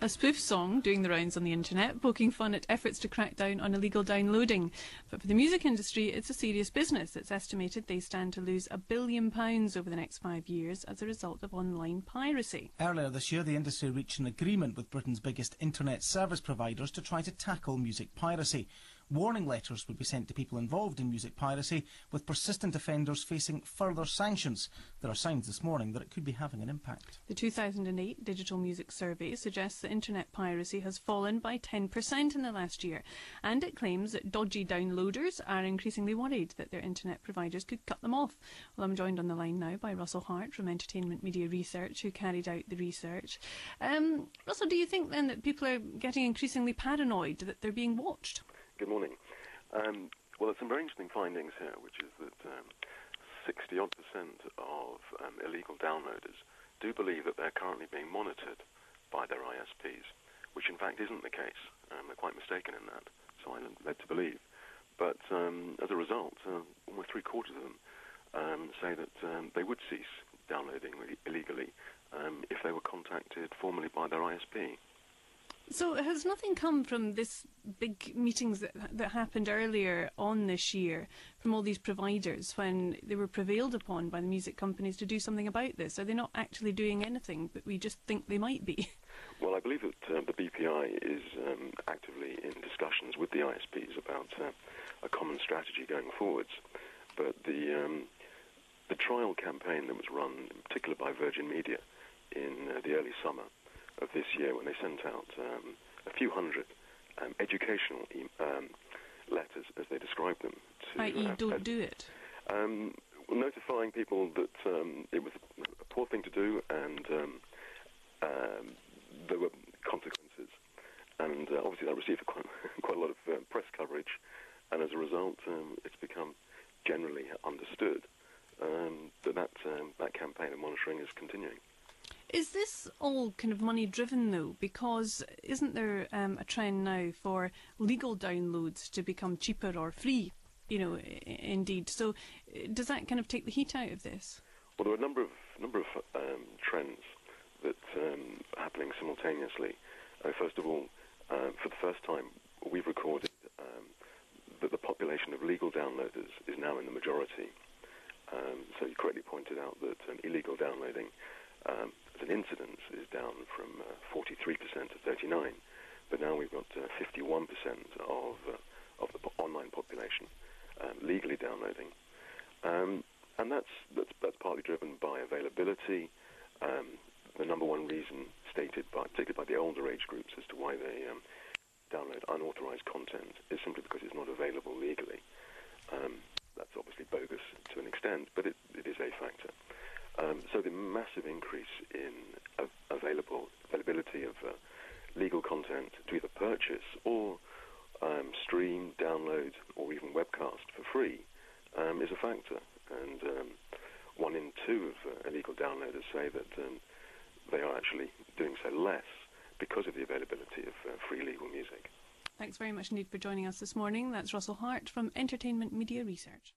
A spoof song doing the rounds on the internet, poking fun at efforts to crack down on illegal downloading. But for the music industry, it's a serious business. It's estimated they stand to lose £1 billion over the next 5 years as a result of online piracy. Earlier this year, the industry reached an agreement with Britain's biggest internet service providers to try to tackle music piracy. Warning letters would be sent to people involved in music piracy, with persistent offenders facing further sanctions. There are signs this morning that it could be having an impact. The 2008 Digital Music Survey suggests that internet piracy has fallen by 10% in the last year, and it claims that dodgy downloaders are increasingly worried that their internet providers could cut them off. Well, I'm joined on the line now by Russell Hart from Entertainment Media Research, who carried out the research. Russell, do you think then that people are getting increasingly paranoid that they're being watched? Good morning. Well, there's some very interesting findings here, which is that 60-odd% of illegal downloaders do believe that they're currently being monitored by their ISPs, which in fact isn't the case. They're quite mistaken in that, so I'm led to believe. But as a result, almost three-quarters of them say that they would cease downloading illegally if they were contacted formally by their ISP. So has nothing come from this big meetings that happened earlier on this year from all these providers when they were prevailed upon by the music companies to do something about this? Are they not actually doing anything, but we just think they might be? Well, I believe that the BPI is actively in discussions with the ISPs about a common strategy going forwards. But the trial campaign that was run, in particular by Virgin Media, in the early summer of this year, when they sent out a few hundred educational letters, as they described them. I.e. don't do it. Notifying people that it was a poor thing to do, and there were consequences. And obviously that received quite a lot of press coverage, and as a result it's become generally understood that campaign of monitoring is continuing. Is this all kind of money-driven, though? Because isn't there a trend now for legal downloads to become cheaper or free, indeed? So does that kind of take the heat out of this? Well, there are a number of trends that are happening simultaneously. First of all, for the first time, we've recorded that the population of legal downloaders is now in the majority. So you correctly pointed out that illegal downloading as an incidence is down from 43% to 39%, but now we've got 51% of the online population legally downloading, and that's partly driven by availability. The number one reason stated particularly by the older age groups as to why they download unauthorized content is simply because it's not available legally. That's obviously bogus to an extent, but it is a factor. So the massive increase in availability of legal content to either purchase or stream, download, or even webcast for free is a factor. And 1 in 2 of illegal downloaders say that they are actually doing so less because of the availability of free legal music. Thanks very much indeed for joining us this morning. That's Russell Hart from Entertainment Media Research.